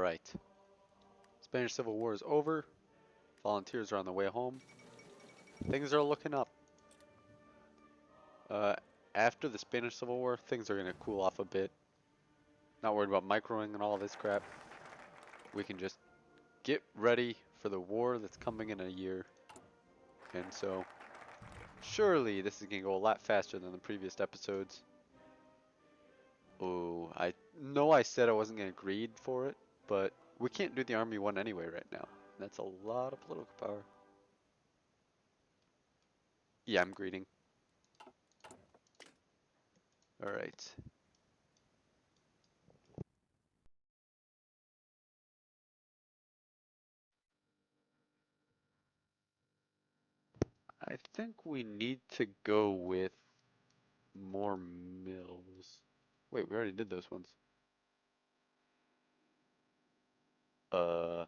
Alright. Spanish Civil War is over. Volunteers are on the way home. Things are looking up. After the Spanish Civil War, things are going to cool off a bit. Not worried about microing and all this crap. We can just get ready for the war that's coming in a year. And so, surely this is going to go a lot faster than the previous episodes. Oh, I know I said I wasn't going to greed for it, but we can't do the Army 1 anyway right now. That's a lot of political power. Yeah, I'm greeting. Alright. I think we need to go with more mills. Wait, we already did those ones. Yeah,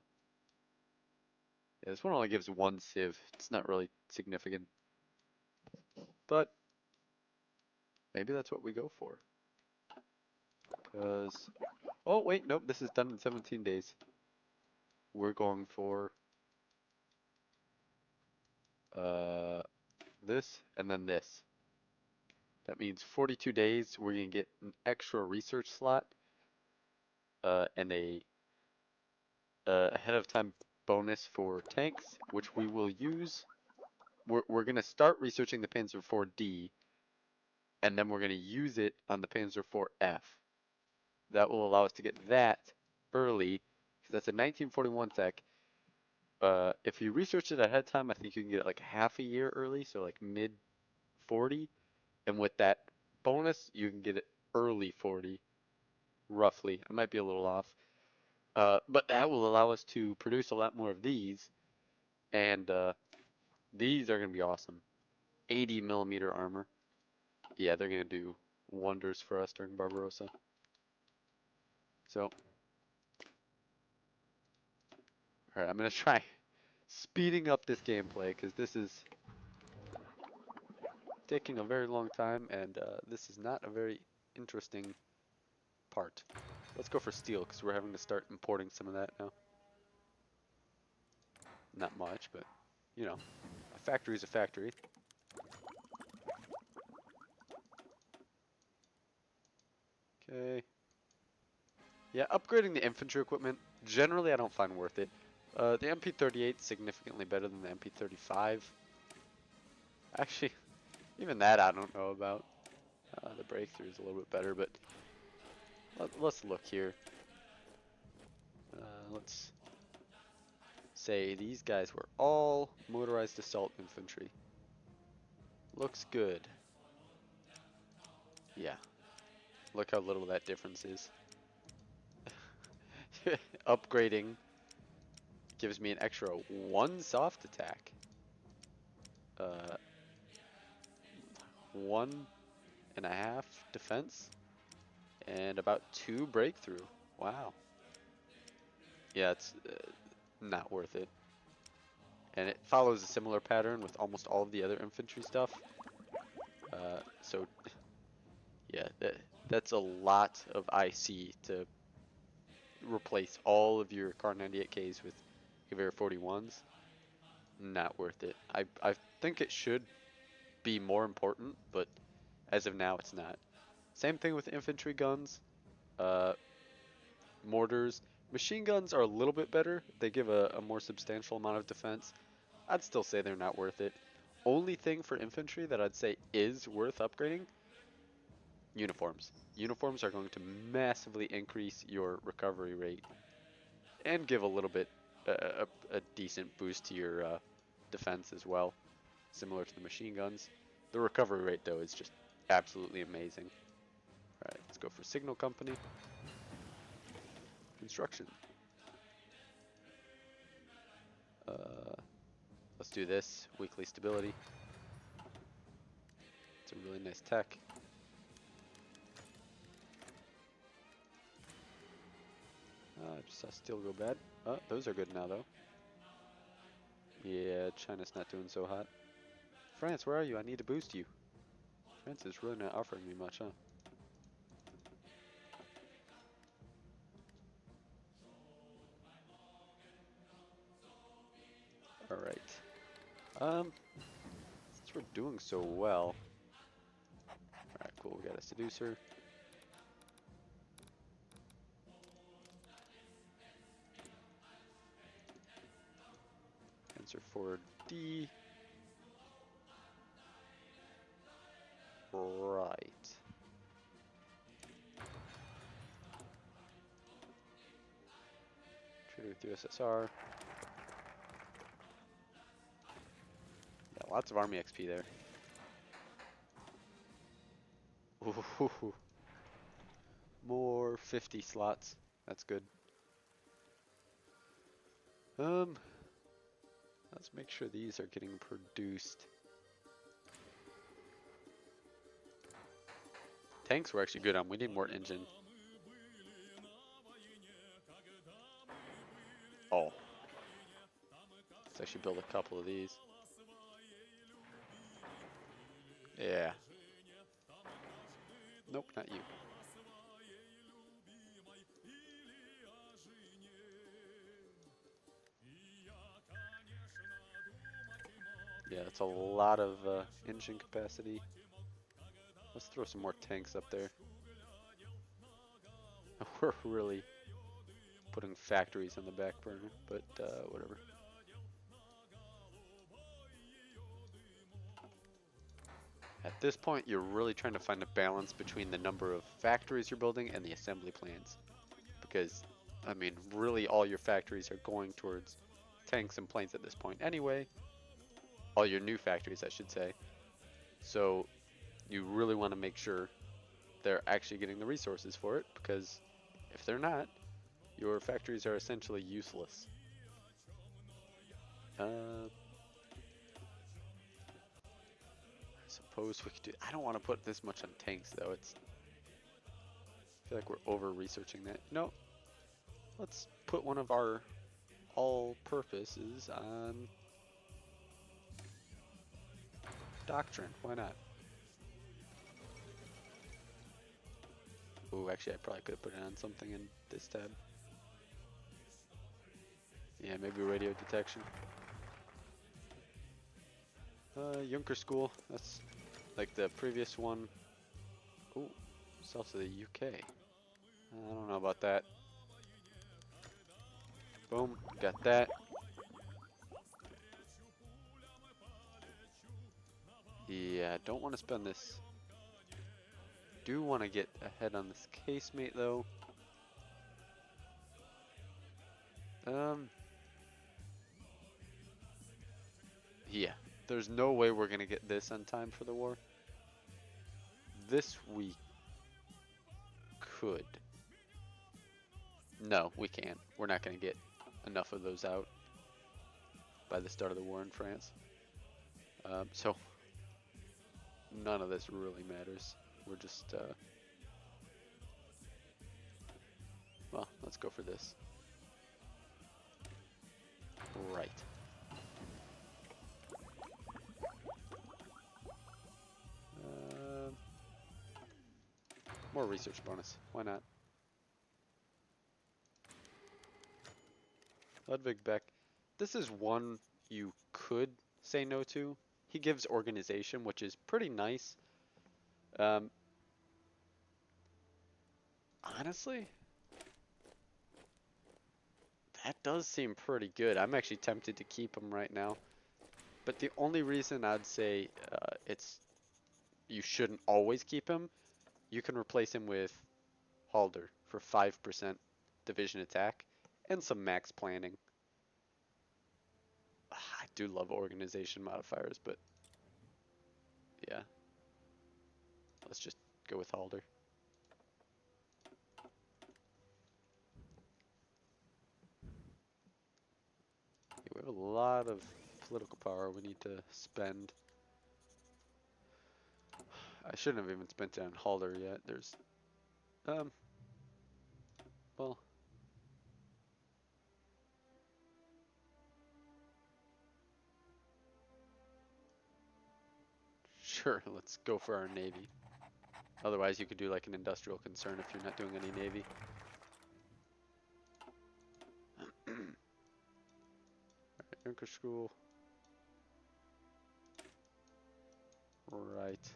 this one only gives one civ. It's not really significant. But maybe that's what we go for. Because, oh wait, nope, this is done in 17 days. We're going for this and then this. That means 42 days, we're going to get an extra research slot and a ahead of time bonus for tanks, which we will use. We're going to start researching the Panzer IV-D, and then we're going to use it on the Panzer IV-F. That will allow us to get that early, because that's a 1941 tech. If you research it ahead of time, I think you can get it like half a year early, so like mid 40. And with that bonus, you can get it early 40, roughly. I might be a little off. But that will allow us to produce a lot more of these, and these are going to be awesome. 80 millimeter armor. Yeah, they're going to do wonders for us during Barbarossa. So, alright, I'm going to try speeding up this gameplay, because this is taking a very long time, and this is not a very interesting part. Let's go for steel, because we're having to start importing some of that now. Not much, but, you know, a factory is a factory. Okay. Yeah, upgrading the infantry equipment, generally I don't find worth it. The MP38 is significantly better than the MP35. Actually, even that I don't know about. The breakthrough is a little bit better, but let's look here. Let's say these guys were all motorized assault infantry. Looks good. Yeah. Look how little that difference is. Upgrading gives me an extra 1 soft attack. 1.5 defense. And about 2 breakthrough. Wow. Yeah, it's not worth it. And it follows a similar pattern with almost all of the other infantry stuff. So, yeah, that's a lot of IC to replace all of your Car 98Ks with Gewehr 41s. Not worth it. I think it should be more important, but as of now, it's not. Same thing with infantry guns, mortars. Machine guns are a little bit better. They give a more substantial amount of defense. I'd still say they're not worth it. Only thing for infantry that I'd say is worth upgrading, uniforms. Uniforms are going to massively increase your recovery rate and give a little bit, a decent boost to your defense as well, similar to the machine guns. The recovery rate, though, is just absolutely amazing. Alright, let's go for signal company. Construction. Let's do this. Weekly stability. It's a really nice tech. Just saw steel go bad. Oh, those are good now, though. Yeah, China's not doing so hot. France, where are you? I need to boost you. France is really not offering me much, huh? Since we're doing so well. Alright, cool, we got a seducer. Answer for D. Right. Trader with USSR. Yeah, lots of army XP there. Ooh, more 50 slots. That's good. Let's make sure these are getting produced. Tanks were actually good on. We need more engine. Oh. Let's actually build a couple of these. Yeah. Nope, not you. Yeah, that's a lot of engine capacity. Let's throw some more tanks up there. We're really putting factories on the back burner, but whatever. At this point, you're really trying to find a balance between the number of factories you're building and the assembly plans. Because, I mean, really all your factories are going towards tanks and planes at this point anyway. All your new factories, I should say. So, you really want to make sure they're actually getting the resources for it, because if they're not, your factories are essentially useless. I suppose we could do. I don't want to put this much on tanks though. I feel like we're over researching that. No, let's put one of our all purposes on doctrine. Why not? Ooh, actually, I probably could have put it on something in this tab. Yeah, maybe radio detection. Junker School. That's like the previous one. Ooh, south of the UK. I don't know about that. Boom, got that. Yeah, don't want to spend this. Do want to get ahead on this casemate though. Yeah, there's no way we're gonna get this on time for the war. This we could. No, we can't. We're not gonna get enough of those out by the start of the war in France. So none of this really matters. We're just, well, let's go for this. Right. More research bonus. Why not? Ludwig Beck. This is one you could say no to. He gives organization, which is pretty nice. Honestly, that does seem pretty good. I'm actually tempted to keep him right now. But the only reason I'd say you shouldn't always keep him, you can replace him with Halder for 5% division attack and some max planning. I do love organization modifiers, but yeah. Let's just go with Halder. Yeah, we have a lot of political power we need to spend. I shouldn't have even spent it on Halder yet. There's, well, sure, let's go for our Navy. Otherwise, you could do like an industrial concern if you're not doing any Navy. Alright, Junker School. Right.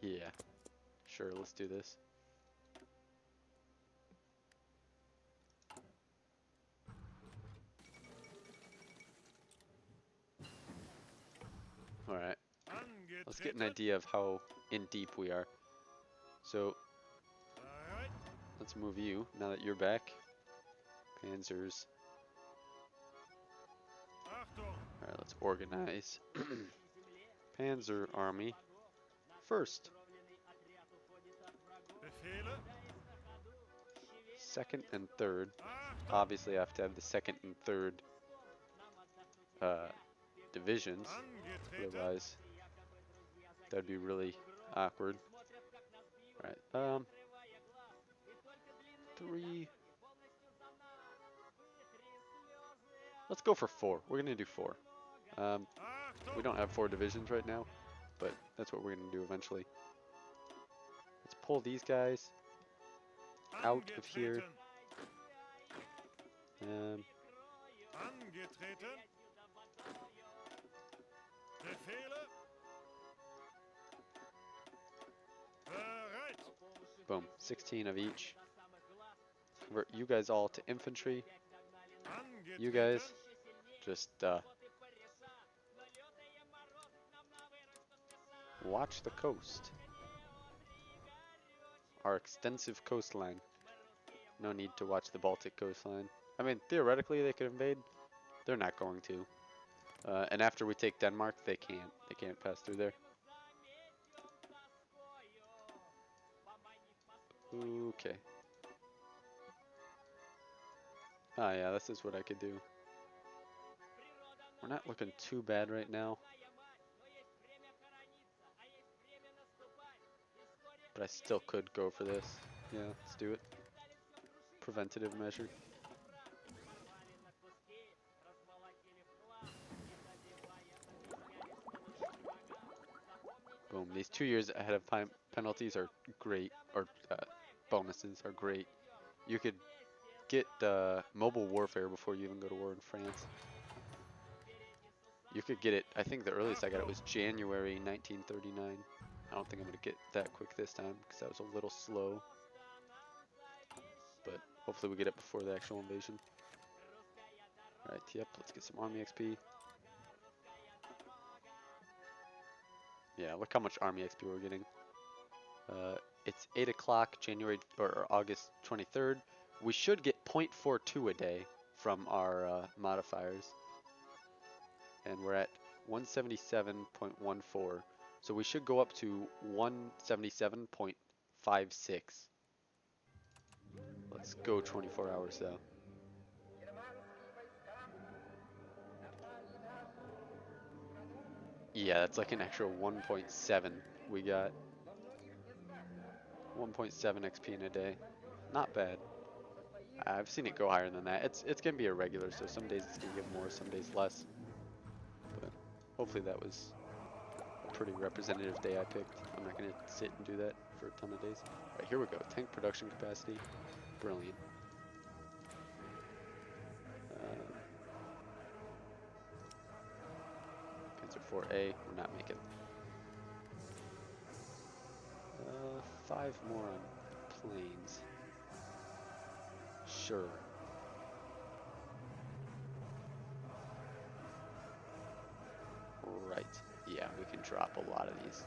Yeah. Sure, let's do this. Alright. Let's get an idea of how in deep we are. So, let's move you, now that you're back. Panzers. Alright, let's organize. Panzer Army. First. Second and third. Obviously, I have to have the second and third divisions. Otherwise, that'd be really awkward. Alright, 3. Let's go for 4. We're gonna do 4. We don't have 4 divisions right now, but that's what we're gonna do eventually. Let's pull these guys out of here. Boom, 16 of each. Convert you guys all to infantry. You guys just watch the coast. Our extensive coastline. No need to watch the Baltic coastline. I mean, theoretically they could invade. They're not going to. And after we take Denmark, they can't. They can't pass through there. Okay. Ah, yeah, this is what I could do. We're not looking too bad right now. But I still could go for this. Yeah, let's do it. Preventative measure. Boom. These 2 years ahead of time penalties are great, or bonuses are great. You could get mobile warfare before you even go to war in France. You could get it, I think the earliest I got it was January 1939. I don't think I'm going to get that quick this time because that was a little slow. But hopefully we get it before the actual invasion. Alright, yep, let's get some army XP. Yeah, look how much army XP we're getting. It's 8 o'clock, January or August 23rd. We should get 0.42 a day from our modifiers. And we're at 177.14. So we should go up to 177.56. Let's go 24 hours though. Yeah, that's like an extra 1.7 we got. 1.7 XP in a day. Not bad. I've seen it go higher than that. It's gonna be irregular, so some days it's gonna give more, some days less. But hopefully that was a pretty representative day I picked. I'm not gonna sit and do that for a ton of days. Alright, here we go. Tank production capacity. Brilliant. Panzer 4A, we're not making. 5 more on planes. Sure. Right. Yeah, we can drop a lot of these.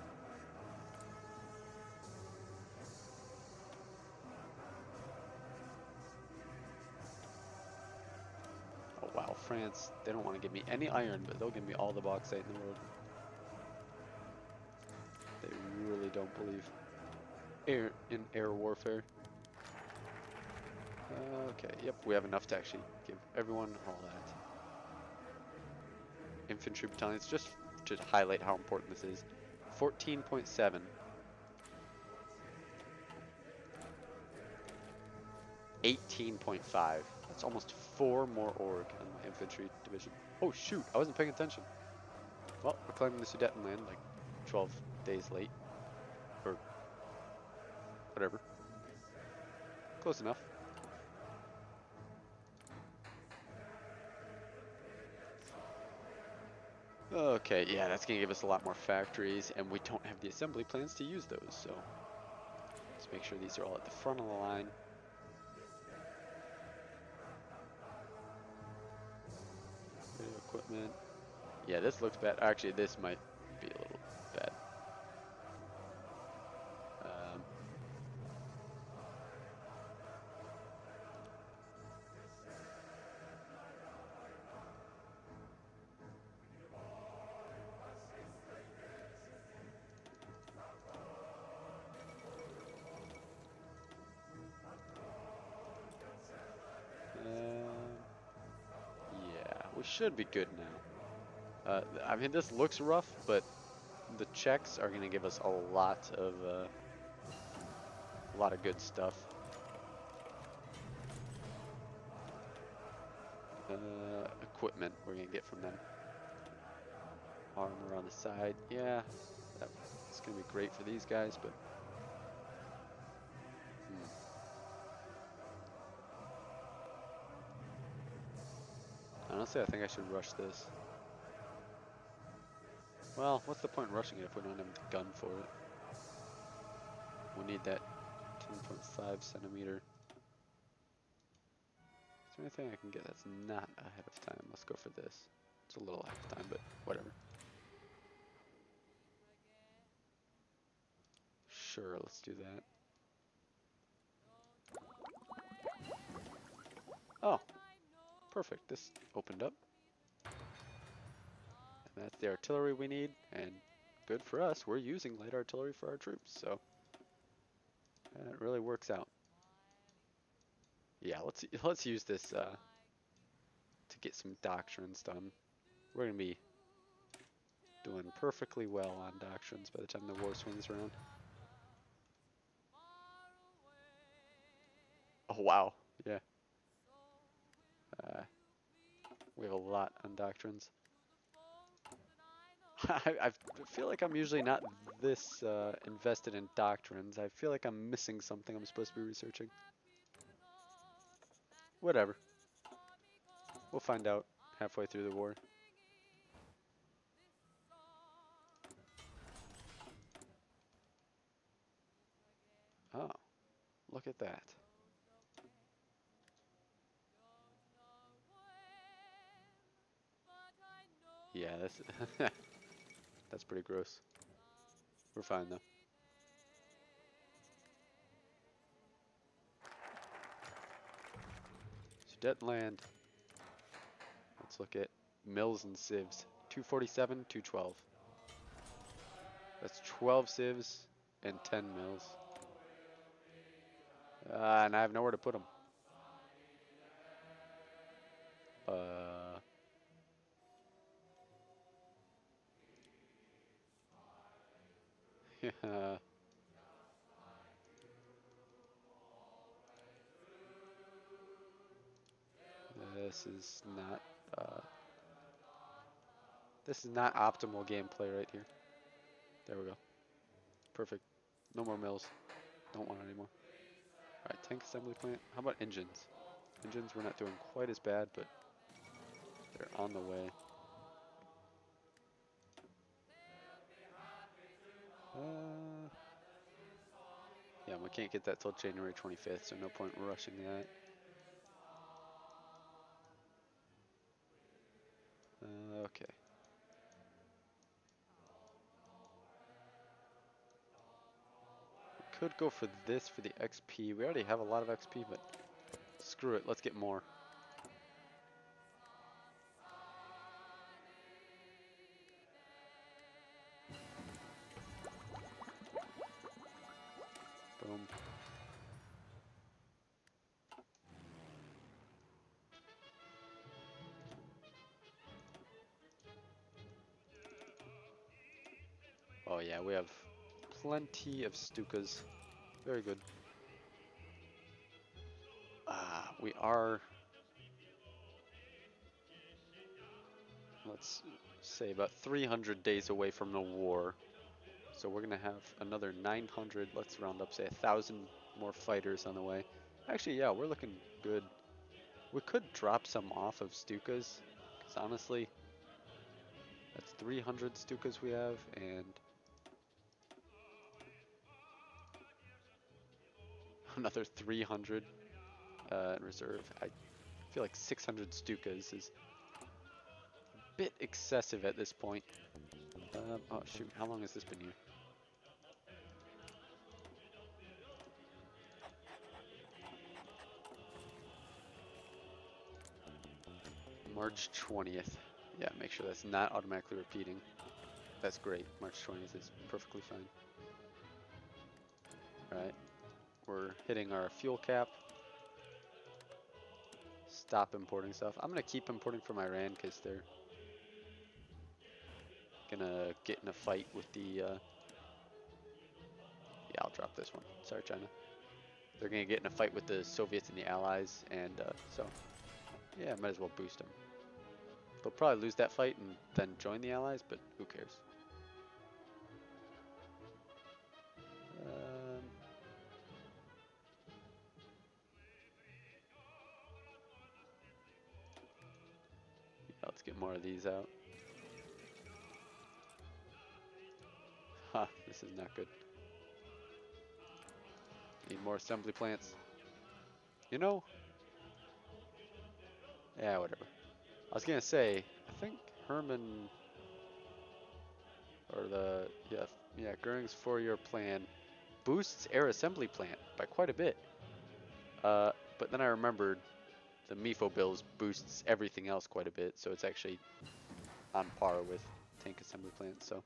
Oh wow, France, they don't want to give me any iron, but they'll give me all the bauxite in the world. They really don't believe in air warfare. Okay, yep, we have enough to actually give everyone all that. Infantry battalions, just to highlight how important this is. 14.7. 18.5. That's almost 4 more org on my infantry division. Oh shoot, I wasn't paying attention. Well, we're claiming the Sudetenland like 12 days late. Or whatever. Close enough. Okay, yeah, that's gonna give us a lot more factories, and we don't have the assembly plans to use those, so let's make sure these are all at the front of the line. Radio equipment. Yeah, this looks bad. Actually, this might be a little bad. Um, um, yeah, we should be good now. I mean, this looks rough, but the checks are gonna give us a lot of good stuff. Equipment we're gonna get from them. Armor on the side, yeah, that's gonna be great for these guys, but hmm. Honestly, I think I should rush this. Well, what's the point in rushing it if we don't have the gun for it? We need that 10.5 centimeter. Is there anything I can get that's not ahead of time? Let's go for this. It's a little ahead of time, but whatever. Sure, let's do that. Oh, perfect. This opened up. And that's the artillery we need, and good for us. We're using light artillery for our troops, so that really works out. Yeah, let's use this to get some doctrines done. We're gonna be doing perfectly well on doctrines by the time the war swings around. Oh wow, yeah. Uh, we have a lot on doctrines. I feel like I'm usually not this invested in doctrines. I feel like I'm missing something I'm supposed to be researching. Whatever. We'll find out halfway through the war. Oh, look at that. Yeah, that's that's pretty gross. We're fine though. Sudetenland. Let's look at mills and sieves. 247, 212. That's 12 sieves and 10 mills. And I have nowhere to put them. Uh, yeah. This is not uh, this is not optimal gameplay right here. There we go. Perfect. No more mills. Don't want it anymore. Alright, tank assembly plant. How about engines? Engines we're not doing quite as bad, but they're on the way. Uh, yeah, we can't get that till January 25th, so no point in rushing that. Okay. We could go for this for the XP. We already have a lot of XP, but screw it. Let's get more. Boom. Oh yeah, we have plenty of Stukas. Very good. We are, let's say, about 300 days away from the war. So we're gonna have another 900, let's round up, say 1,000 more fighters on the way. Actually, yeah, we're looking good. We could drop some off of Stukas, because honestly, That's 300 Stukas we have, and another 300 in reserve. I feel like 600 Stukas is a bit excessive at this point. Oh shoot, how long has this been here? March 20th. Yeah, make sure that's not automatically repeating. That's great. March 20th is perfectly fine. Alright, we're hitting our fuel cap. Stop importing stuff. I'm gonna keep importing from Iran because they're gonna get in a fight with the, yeah, I'll drop this one. Sorry, China. They're gonna get in a fight with the Soviets and the Allies, and so, yeah, might as well boost them. They'll probably lose that fight and then join the Allies, but who cares? Um, yeah, let's get more of these out. Ha, this is not good. Need more assembly plants. You know, yeah, whatever. I was gonna say, I think Herman, or the, yeah, Goering's 4-year plan boosts air assembly plant by quite a bit. But then I remembered the MIFO bills boosts everything else quite a bit, so it's actually on par with tank assembly plants. So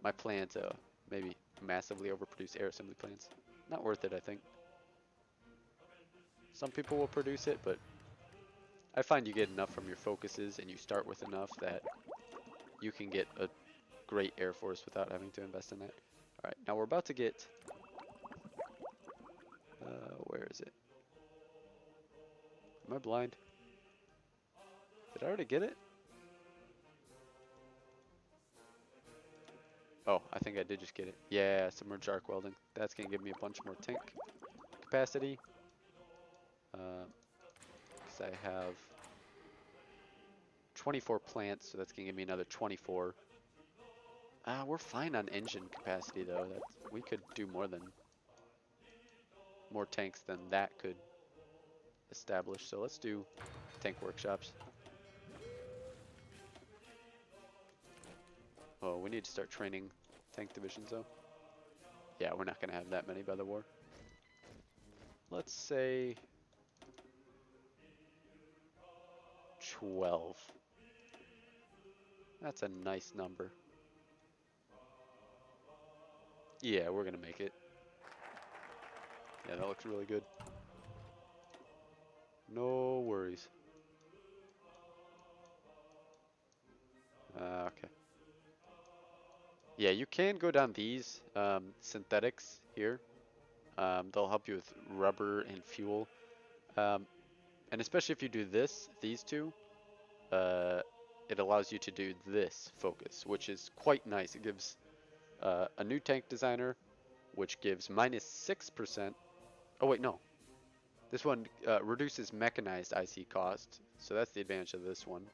my plan to maybe massively overproduce air assembly plants, not worth it, I think. Some people will produce it, but I find you get enough from your focuses and you start with enough that you can get a great Air Force without having to invest in that. Alright, now we're about to get, where is it? Am I blind? Did I already get it? Oh, I think I did just get it. Yeah, submerged arc welding. That's going to give me a bunch more tank capacity. Because I have 24 plants, so that's going to give me another 24. We're fine on engine capacity, though. We could do more tanks than that could establish. So let's do tank workshops. Oh, we need to start training tank divisions, though. Yeah, we're not going to have that many by the war. Let's say 12. That's a nice number. Yeah, we're going to make it. Yeah, that looks really good. No worries. Okay. Yeah, you can go down these synthetics here. They'll help you with rubber and fuel. And especially if you do these two, uh, it allows you to do this focus, which is quite nice. It gives a new tank designer, which gives -6%. Oh wait, no. This one reduces mechanized IC cost, so that's the advantage of this one.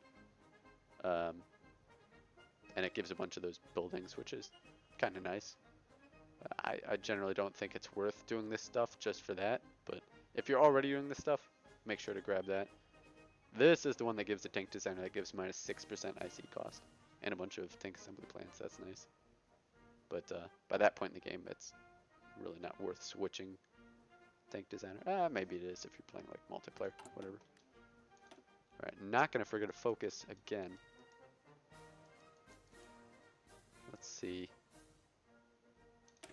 And it gives a bunch of those buildings, which is kind of nice. I generally don't think it's worth doing this stuff just for that, but if you're already doing this stuff, make sure to grab that. This is the one that gives the tank designer that gives -6% IC cost and a bunch of tank assembly plants. That's nice. But by that point in the game, it's really not worth switching tank designer. Maybe it is if you're playing like multiplayer, whatever. All right, not gonna forget to focus again. Let's see.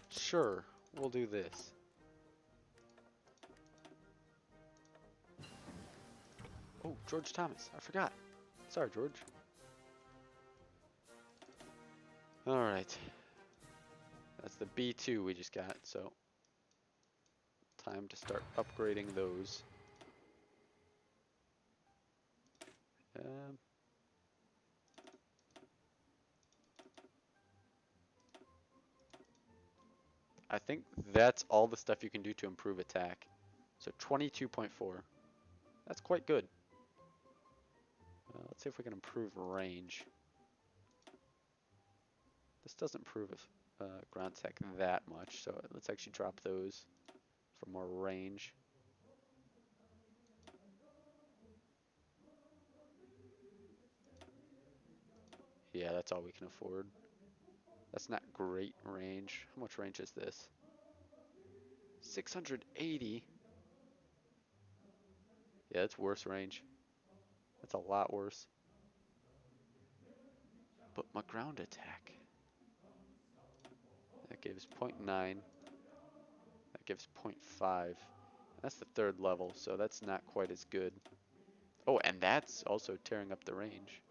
Sure, we'll do this. Oh, George Thomas. I forgot. Sorry, George. Alright. That's the B2 we just got, so time to start upgrading those. I think that's all the stuff you can do to improve attack. So 22.4. That's quite good. Let's see if we can improve range. This doesn't improve ground tech that much, so let's actually drop those for more range. Yeah, that's all we can afford. That's not great range. How much range is this? 680? Yeah, it's worse range. That's a lot worse. But my ground attack, that gives 0.9. That gives 0.5. That's the third level, so that's not quite as good. Oh, and that's also tearing up the range.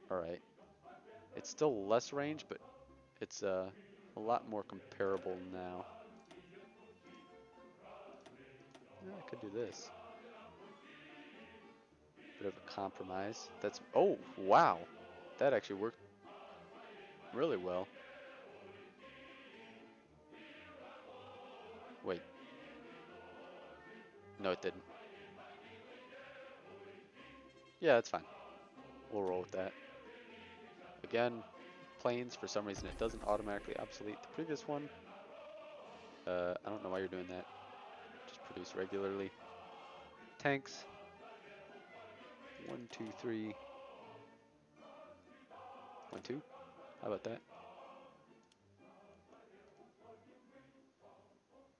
Alright. It's still less range, but it's a lot more comparable now. Yeah, I could do this. Bit of a compromise. That's, oh, wow. That actually worked really well. Wait. No, it didn't. Yeah, that's fine. We'll roll with that. Again, planes, for some reason, it doesn't automatically obsolete the previous one. I don't know why you're doing that. Just produce regularly. Tanks. 1, 2, 3. 1, 2. How about that?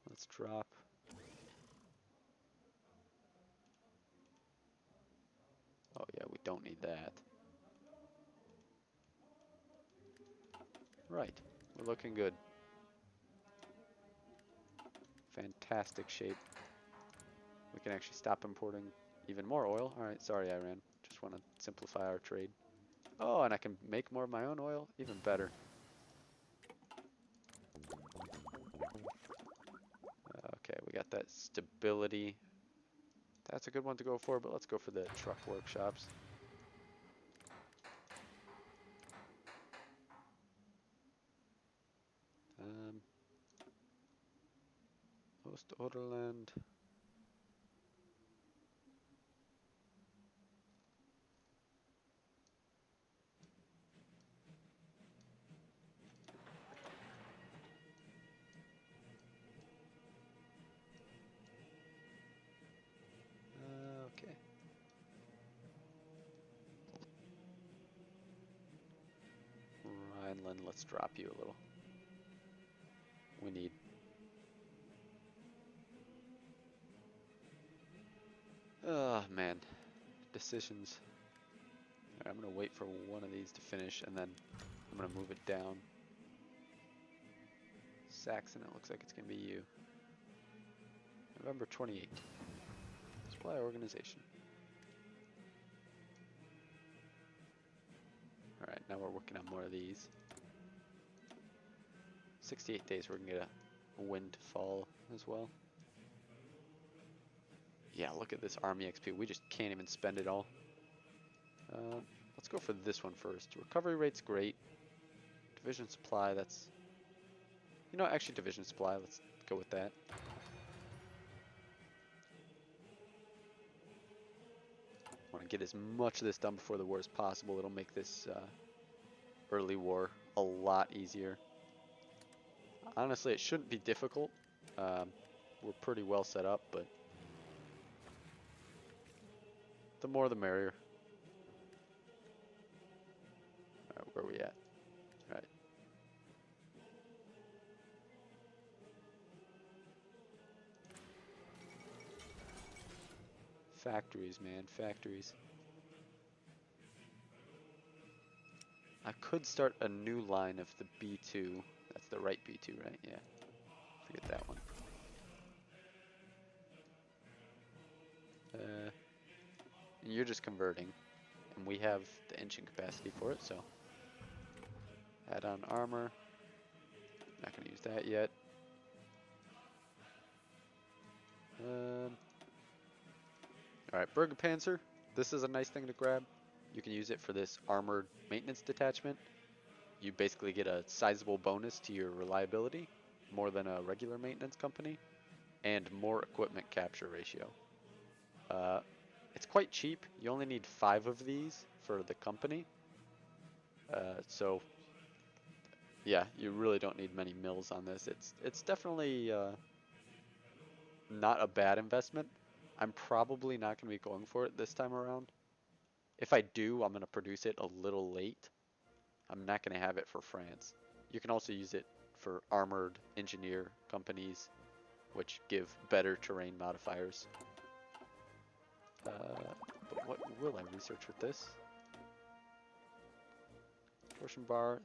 Let's drop. Oh yeah, we don't need that. Right. We're looking good. Fantastic shape. We can actually stop importing even more oil. Alright, sorry Iran. Just want to simplify our trade. Oh, and I can make more of my own oil? Even better. Okay, we got that stability. That's a good one to go for, but let's go for the truck workshops. Host Orderland. Okay. Rhineland, let's drop you a little. We need. Oh man, decisions. Right, I'm gonna wait for one of these to finish, and then I'm gonna move it down. Saxon, it looks like it's gonna be you. November 28th. Supply organization. Alright, now we're working on more of these. 68 days, we're gonna get a windfall as well. Yeah, look at this army XP. We just can't even spend it all. Let's go for this one first. Recovery rate's great. Division supply, that's... You know, actually division supply, let's go with that. Want to get as much of this done before the war as possible. It'll make this early war a lot easier. Honestly, it shouldn't be difficult. We're pretty well set up, but the more the merrier. Alright, where are we at? Alright. Factories, man, factories. I could start a new line of the B2. That's the right B2, right? Yeah. Forget that one. And you're just converting. And we have the engine capacity for it, so. Add on armor. Not going to use that yet. Alright, Bergepanzer. This is a nice thing to grab. You can use it for this armored maintenance detachment. You basically get a sizable bonus to your reliability, more than a regular maintenance company, and more equipment capture ratio. It's quite cheap. You only need 5 of these for the company. So yeah, you really don't need many mills on this. It's definitely not a bad investment. I'm probably not going to be going for it this time around. If I do, I'm going to produce it a little late. I'm not going to have it for France. You can also use it for armored engineer companies, which give better terrain modifiers. But what will I research with this? Portion bar,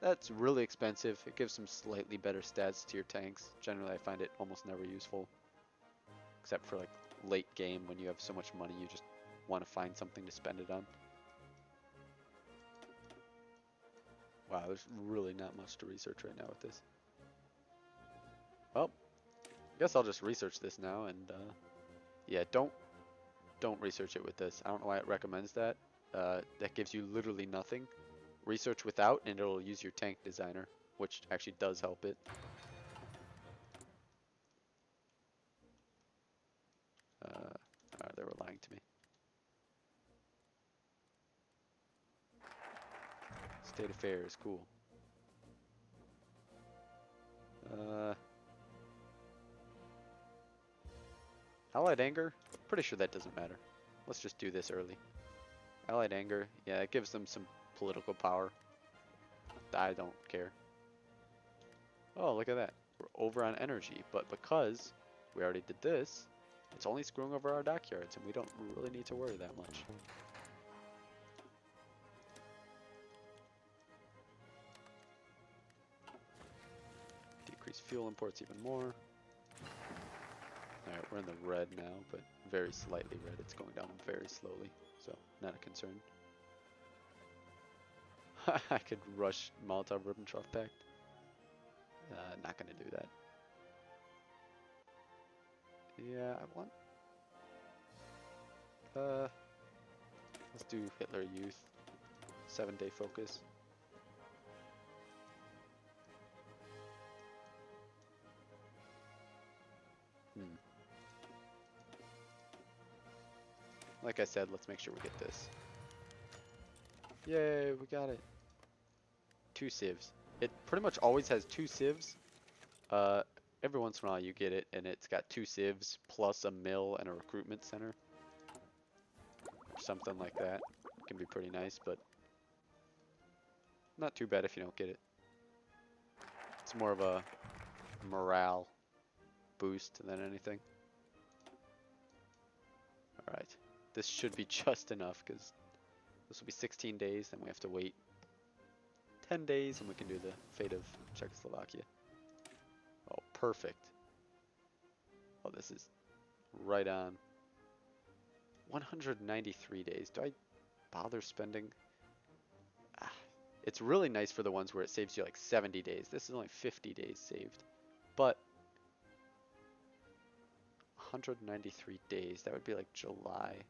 that's really expensive. It gives some slightly better stats to your tanks. Generally, I find it almost never useful, except for like late game when you have so much money you just want to find something to spend it on. Wow, there's really not much to research right now with this. Well, I guess I'll just research this now, and yeah, don't research it with this. I don't know why it recommends that. That gives you literally nothing. Research without, and it'll use your tank designer, which actually does help it. They were lying to me. State affairs, cool. Allied anger? Pretty sure that doesn't matter. Let's just do this early. Allied anger, yeah, it gives them some political power. I don't care. Oh, look at that. We're over on energy, but because we already did this, it's only screwing over our dockyards, and we don't really need to worry that much. Decrease fuel imports even more. Alright, we're in the red now, but very slightly red. It's going down very slowly, so not a concern. I could rush Molotov-Ribbentrop Pact. Not gonna do that. Yeah, I want... let's do Hitler Youth. 7-day focus. Like I said, let's make sure we get this. Yay, we got it. 2 civs. It pretty much always has 2 civs. Every once in a while you get it, and it's got 2 civs plus a mill and a recruitment center. Or something like that. Can be pretty nice, but not too bad if you don't get it. It's more of a morale boost than anything. Alright. This should be just enough, because this will be 16 days, then we have to wait 10 days, and we can do the fate of Czechoslovakia. Oh, perfect. Oh, this is right on. 193 days. Do I bother spending? It's really nice for the ones where it saves you like 70 days. This is only 50 days saved. But 193 days, that would be like July.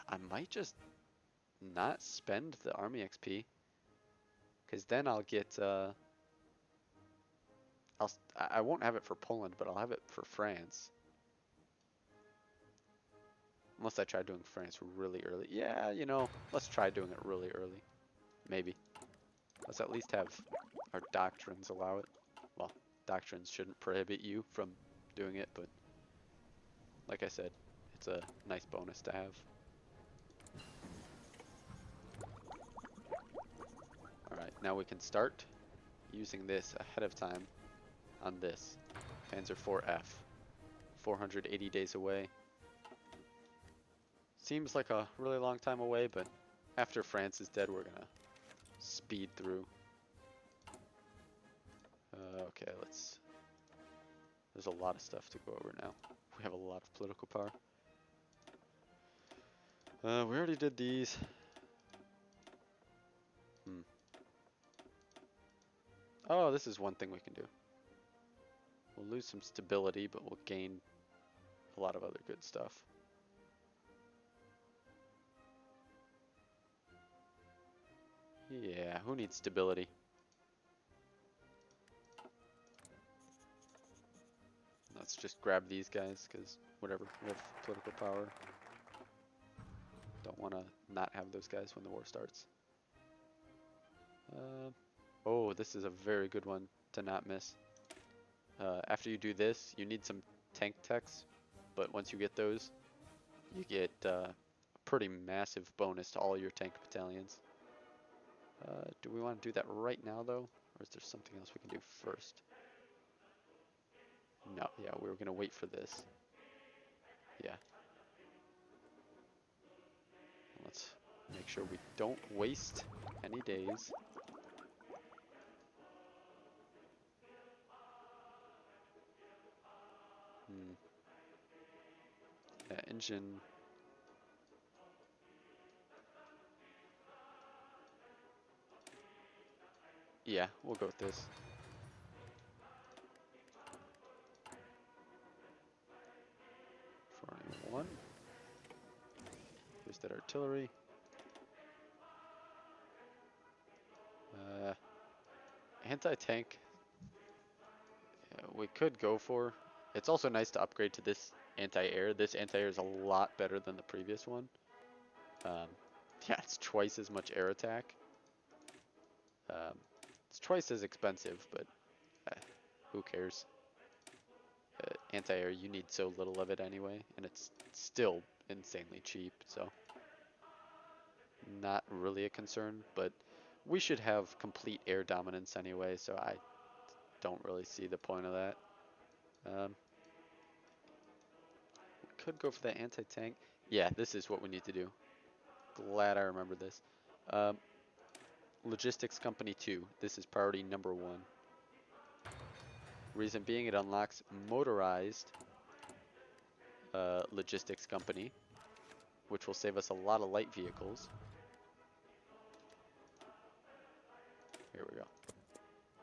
I might just not spend the army XP, because then I'll get I won't have it for Poland, but I'll have it for France. Unless I try doing France really early. Yeah, you know, let's try doing it really early. Maybe. Let's at least have our doctrines allow it. Well, doctrines shouldn't prohibit you from doing it, but like I said, it's a nice bonus to have. Alright, now we can start using this ahead of time on this. Panzer IV-F. 480 days away. Seems like a really long time away, but after France is dead, we're gonna speed through. Okay, there's a lot of stuff to go over now. We have a lot of political power. We already did these. Oh, this is one thing we can do. We'll lose some stability, but we'll gain a lot of other good stuff. Yeah, who needs stability? Let's just grab these guys, because whatever, we have political power. Don't want to not have those guys when the war starts. Oh, this is a very good one to not miss. After you do this, you need some tank techs, but once you get those, you get a pretty massive bonus to all your tank battalions. Do we want to do that right now, though? Or is there something else we can do first? No, yeah, we were going to wait for this. Yeah. Let's make sure we don't waste any days. Yeah, engine. Yeah, we'll go with this. One. Here's that artillery. Anti-tank. We could go for. It's also nice to upgrade to this anti-air. This anti-air is a lot better than the previous one. Yeah, it's twice as much air attack. It's twice as expensive, but who cares? Anti-air, you need so little of it anyway, and it's still insanely cheap, so not really a concern, but we should have complete air dominance anyway, so I don't really see the point of that. We could go for the anti-tank. Yeah, this is what we need to do. Glad I remember this. Logistics Company 2. This is priority number 1. Reason being, it unlocks motorized logistics company, which will save us a lot of light vehicles. Here we go.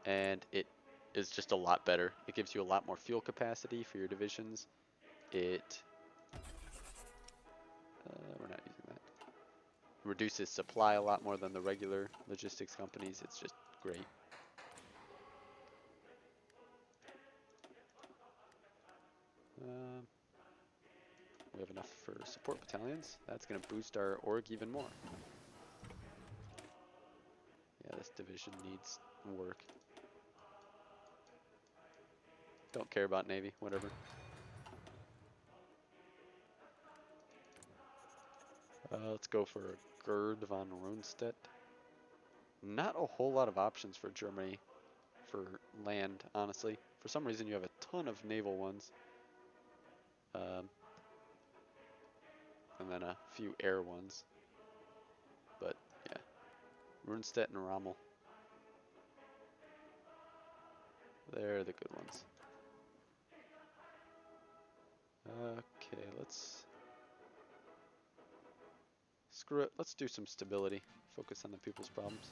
And it is just a lot better. It gives you a lot more fuel capacity for your divisions. It we're not using that. Reduces supply a lot more than the regular logistics companies. It's just great. We have enough for support battalions. That's going to boost our org even more. Yeah, this division needs work. Don't care about Navy, whatever. Let's go for Gerd von Rundstedt. Not a whole lot of options for Germany for land, honestly. For some reason, you have a ton of naval ones. And then a few air ones. But, yeah. Rundstedt and Rommel. They're the good ones. Okay, let's... Screw it, let's do some stability. Focus on the people's problems.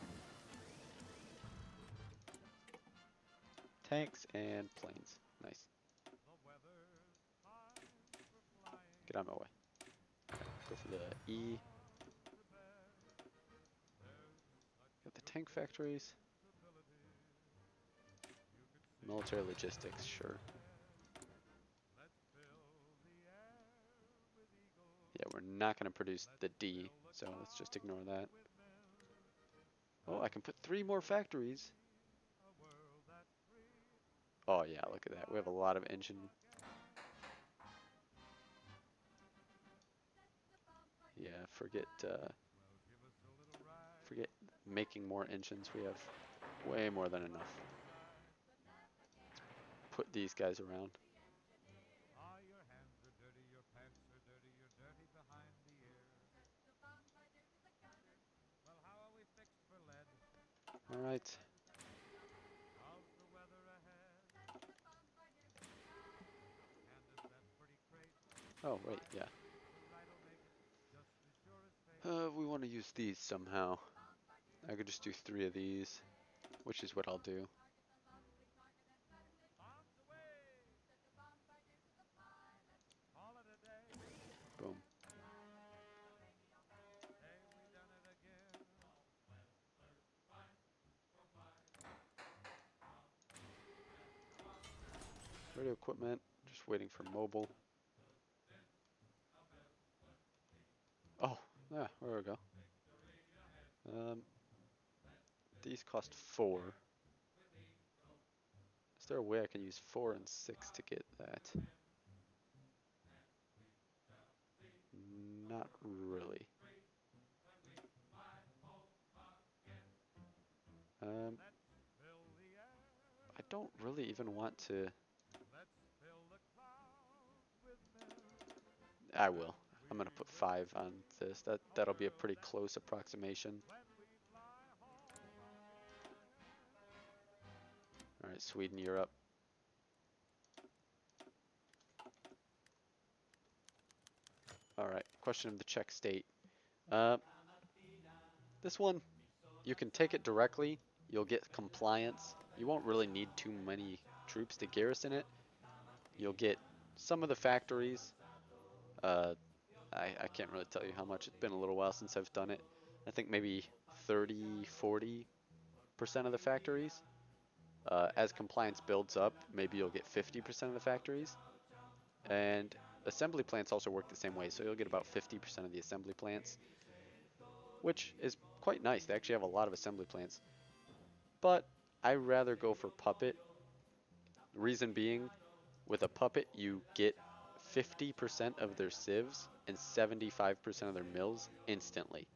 Tanks and planes. Nice. Get out of my way. Go for the E. Got the tank factories. Military logistics, sure. Yeah, we're not going to produce the D, so let's just ignore that. Oh, I can put 3 more factories. Oh yeah, look at that. We have a lot of engine. Yeah, forget making more engines. We have way more than enough. Put these guys around. All right. Oh wait, yeah. We want to use these somehow. I could just do 3 of these, which is what I'll do. Boom. Radio equipment, just waiting for mobile. Oh, yeah, there we go. These cost 4. Is there a way I can use 4 and 6 to get that? Not really. I don't really even want to. I will. I'm gonna put 5 on this. That'll be a pretty close approximation. All right, Sweden, you're up. All right, question of the Czech state. This one, you can take it directly. You'll get compliance. You won't really need too many troops to garrison it. You'll get some of the factories. I can't really tell you how much. It's been a little while since I've done it. I think maybe 30, 40% of the factories. As compliance builds up, maybe you'll get 50% of the factories. And assembly plants also work the same way, so you'll get about 50% of the assembly plants, which is quite nice. They actually have a lot of assembly plants. But I rather go for puppet. Reason being, with a puppet, you get 50% of their civs and 75% of their mills instantly.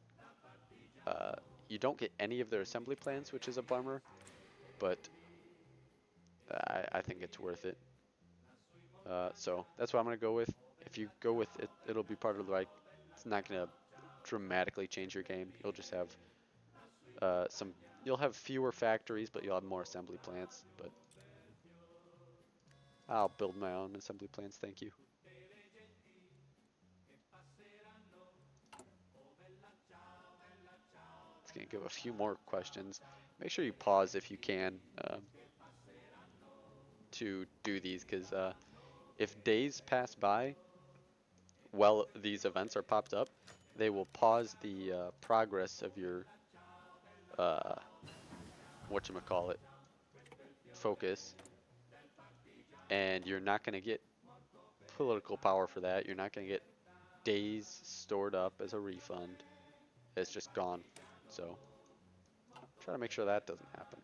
You don't get any of their assembly plans, which is a bummer, but I think it's worth it. So that's what I'm going to go with. If you go with it, it'll be part of the like. It's not going to dramatically change your game. You'll just have some. You'll have fewer factories, but you'll have more assembly plants. But I'll build my own assembly plants. Thank you. It's going to give a few more questions. Make sure you pause if you can to do these, because if days pass by while these events are popped up, they will pause the progress of your whatchamacallit focus, and you're not going to get political power for that. You're not going to get days stored up as a refund. It's just gone. So try to make sure that doesn't happen.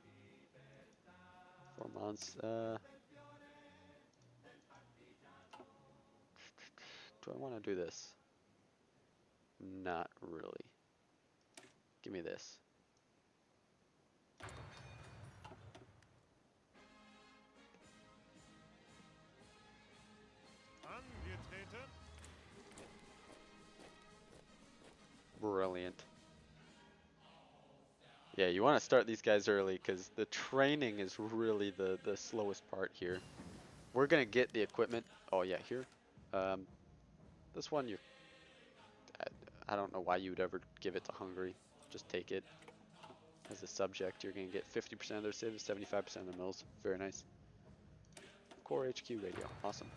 4 months. Do I want to do this? Not really. Give me this. Brilliant. Yeah, you want to start these guys early because the training is really the slowest part here. We're going to get the equipment. Oh, yeah, here. Um, this one, I don't know why you would ever give it to Hungary. Just take it as a subject. You're going to get 50% of their civs, 75% of the mills. Very nice. Core HQ radio. Awesome.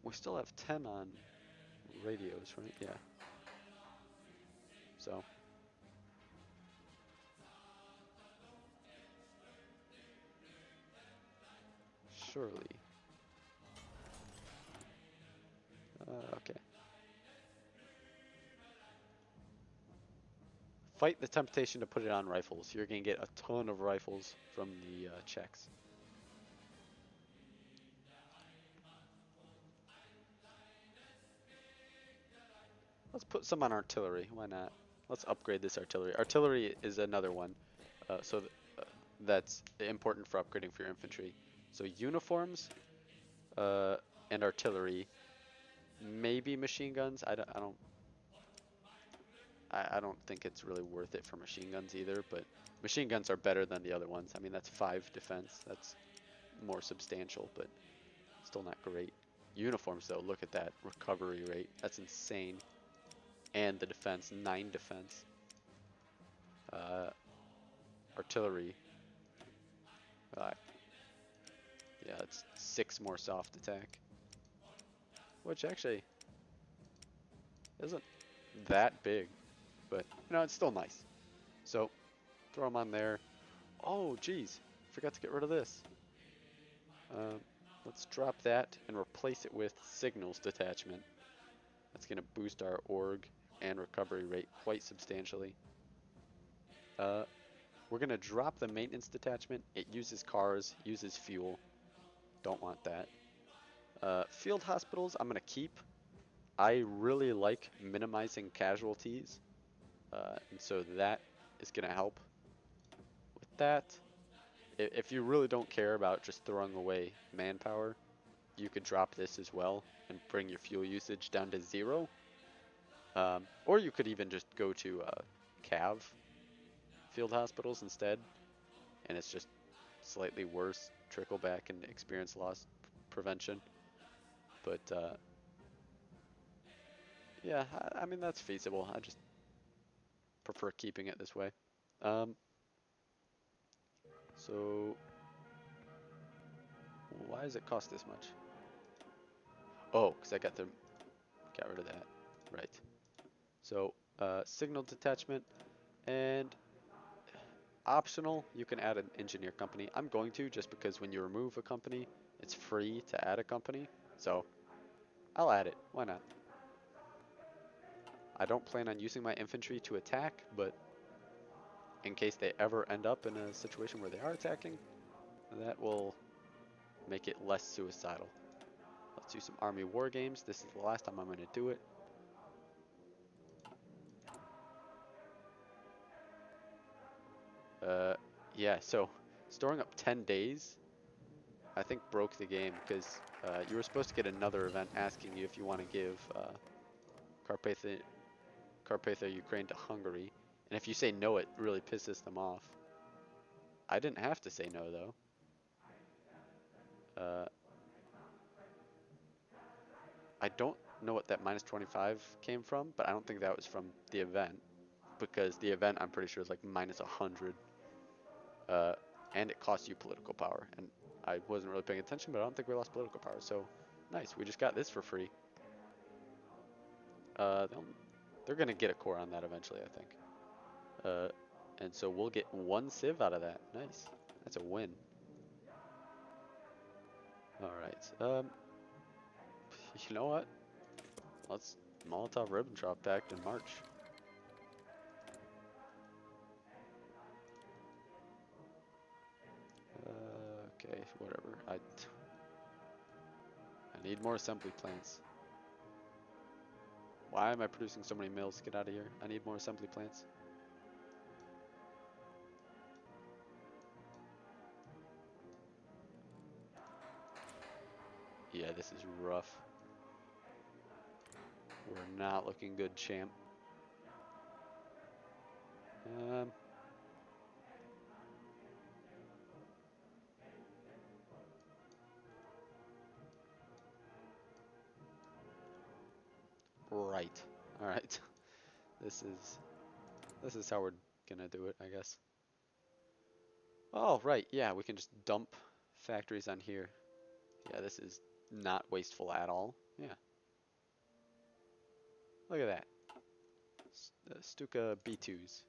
We still have 10 on radios, right? Yeah. So. Surely. Okay. Fight the temptation to put it on rifles. You're going to get a ton of rifles from the Czechs. Let's put some on artillery. Why not? Let's upgrade this artillery. Artillery is another one. So that's important for upgrading for your infantry. So uniforms and artillery, maybe machine guns. I don't think it's really worth it for machine guns either, but machine guns are better than the other ones. I mean, that's 5 defense. That's more substantial, but still not great. Uniforms, though, look at that recovery rate. That's insane. And the defense, 9 defense. Artillery. Yeah, it's 6 more soft attack. Which actually isn't that big, but you know, it's still nice. So throw them on there. Oh, geez, forgot to get rid of this. Um, let's drop that and replace it with signals detachment. That's going to boost our org and recovery rate quite substantially. We're going to drop the maintenance detachment. It uses cars, uses fuel. Don't want that. Field hospitals, I'm going to keep. I really like minimizing casualties, and so that is going to help with that. If you really don't care about just throwing away manpower, you could drop this as well and bring your fuel usage down to 0. Or you could even just go to CAV field hospitals instead, and it's just slightly worse trickle back and experience loss prevention. But yeah, I mean that's feasible. I just prefer keeping it this way. Um, so why does it cost this much? Oh, because I got rid of that. Right. So signal detachment and optional, you can add an engineer company. I'm going to just because when you remove a company, it's free to add a company. So I'll add it. Why not? I don't plan on using my infantry to attack, but in case they ever end up in a situation where they are attacking, that will make it less suicidal. Let's do some army war games. This is the last time I'm going to do it. Yeah, so storing up 10 days, I think broke the game because you were supposed to get another event asking you if you want to give Carpathia, Ukraine to Hungary. And if you say no, it really pisses them off. I didn't have to say no, though. I don't know what that minus 25 came from, but I don't think that was from the event. Because the event, I'm pretty sure, is like minus 100. And it costs you political power. And I wasn't really paying attention, but I don't think we lost political power. So, nice. We just got this for free. They're going to get a core on that eventually, I think. And so we'll get 1 civ out of that. Nice. That's a win. Alright. You know what? Let's Molotov-Ribbentrop Pact and march. Okay, whatever. I need more assembly plants. Why am I producing so many mills? Get out of here. I need more assembly plants. Yeah, this is rough. We're not looking good, champ. Right. All right. This is how we're gonna do it, I guess. Oh, right. Yeah, we can just dump factories on here. Yeah, this is not wasteful at all. Yeah. Look at that. Stuka B2s.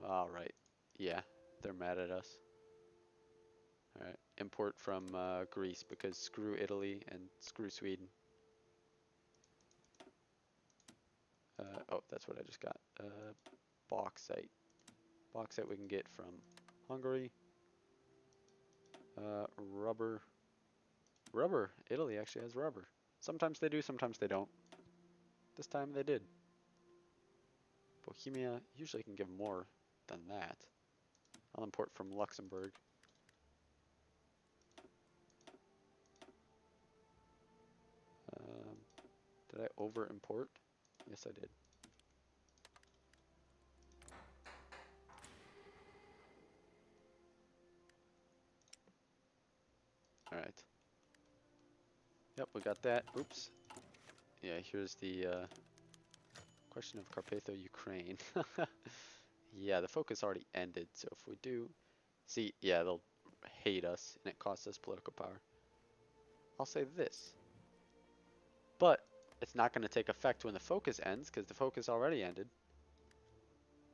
All right. Yeah, they're mad at us. All right. Import from Greece because screw Italy and screw Sweden. Oh, that's what I just got. Bauxite. Bauxite we can get from Hungary. Rubber. Rubber. Italy actually has rubber. Sometimes they do, sometimes they don't. This time they did. Bohemia usually can give more than that. I'll import from Luxembourg. Um, did I over import? Yes, I did. All right. Yep, we got that. Oops. Yeah, here's the question of Carpatho, Ukraine. Yeah, the focus already ended, so if we do... See, yeah, they'll hate us, and it costs us political power. I'll say this. But it's not going to take effect when the focus ends, because the focus already ended.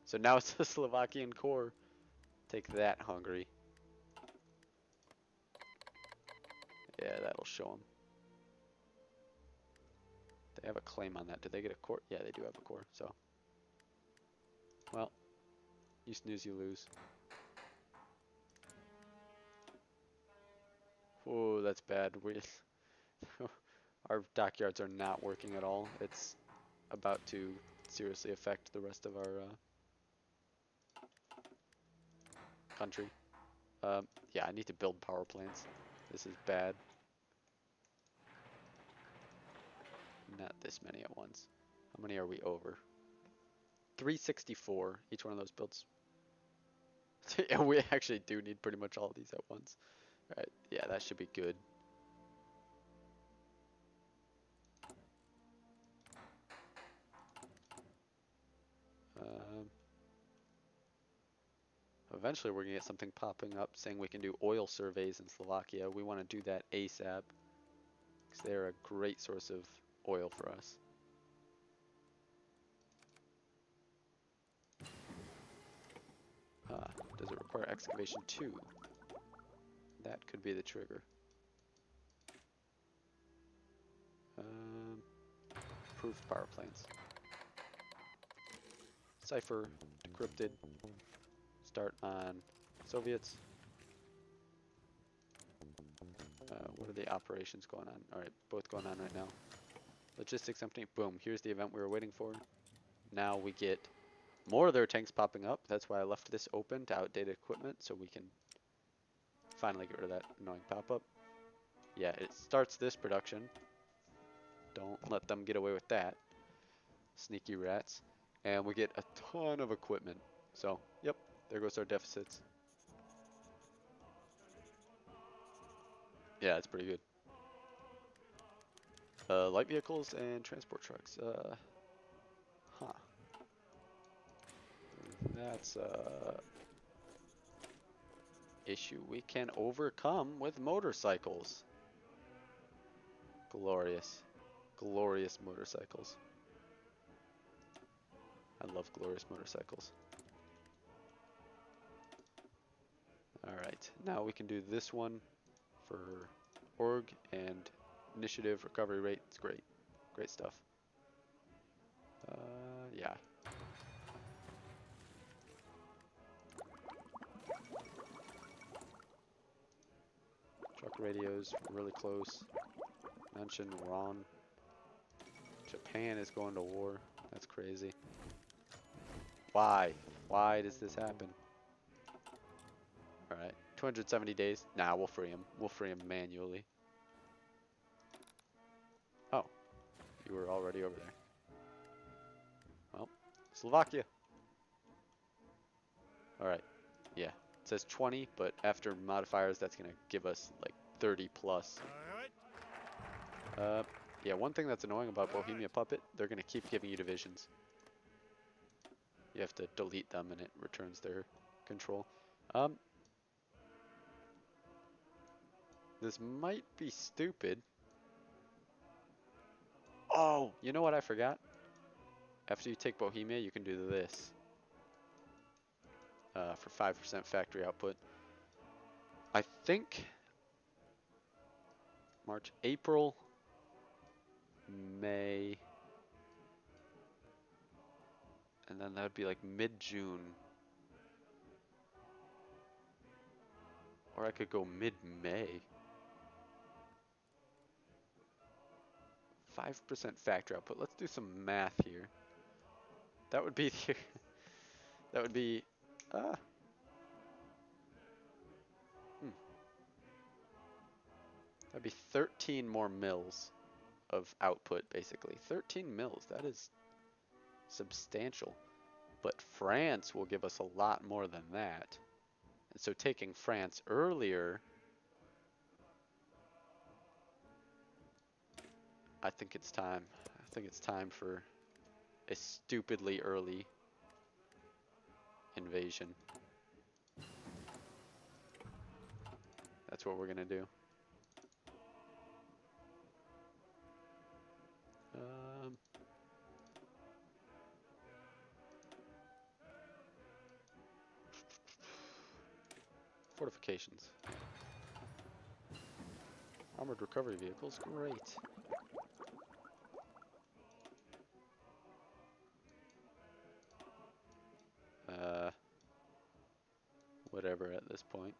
So now it's the Slovakian core. Take that, Hungary. Yeah, that'll show them. They have a claim on that. Did they get a core? Yeah, they do have a core. So, well, you snooze, you lose. Oh, that's bad. Our dockyards are not working at all. It's about to seriously affect the rest of our country. Yeah, I need to build power plants. This is bad. Not this many at once. How many are we over? 364. Each one of those builds. Yeah, we actually do need pretty much all of these at once. All right. Yeah, that should be good. Um, Eventually, we're gonna get something popping up saying we can do oil surveys in Slovakia. We want to do that ASAP because they're a great source of oil for us. Does it require excavation 2? That could be the trigger. Approved power plants. Cipher, decrypted. Start on Soviets. What are the operations going on? Alright, both going on right now. Logistics company, boom, here's the event we were waiting for. Now we get more of their tanks popping up. That's why I left this open to outdated equipment so we can finally get rid of that annoying pop-up. Yeah, it starts this production. Don't let them get away with that. Sneaky rats. And we get a ton of equipment. So, yep, there goes our deficits. Yeah, it's pretty good. Light vehicles and transport trucks. Huh. That's issue we can overcome with motorcycles. Glorious. Glorious motorcycles. I love glorious motorcycles. Alright, now we can do this one for org and initiative recovery rate. It's great. Great stuff. Yeah. Truck radios, really close. Mentioned wrong. Japan is going to war. That's crazy. Why? Why does this happen? Alright, 270 days. Nah, we'll free him. We'll free him manually. Oh, you were already over there. Well, Slovakia. Alright, yeah. It says 20, but after modifiers, that's going to give us like 30 plus. Yeah, one thing that's annoying about Bohemia Puppet, they're going to keep giving you divisions. You have to delete them and it returns their control. This might be stupid. Oh, you know what I forgot? After you take Bohemia, you can do this. For 5% factory output. I think March, April, May, and then that would be like mid-June. Or I could go mid-May. 5% factory output. Let's do some math here. That would be that would be that'd be 13 more mils of output basically. 13 mils. That is substantial. But France will give us a lot more than that. And so taking France earlier, I think it's time. I think it's time for a stupidly early invasion. That's what we're gonna do. Fortifications. Armored recovery vehicles, great. Uh, Whatever at this point.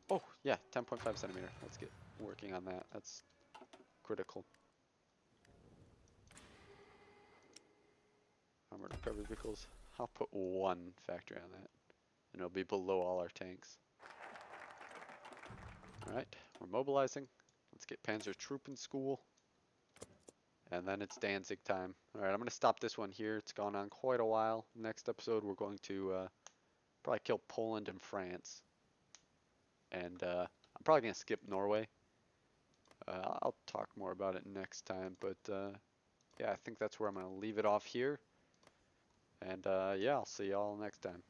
Oh, yeah, 10.5 centimeter. Let's get working on that. That's critical. Armored recovery vehicles. I'll put one factory on that, and it'll be below all our tanks. Alright, we're mobilizing. Let's get Panzer Troop in school. And then it's Danzig time. Alright, I'm going to stop this one here. It's gone on quite a while. Next episode, we're going to probably kill Poland and France. And I'm probably going to skip Norway. I'll talk more about it next time. But yeah, I think that's where I'm going to leave it off here. And yeah, I'll see y'all next time.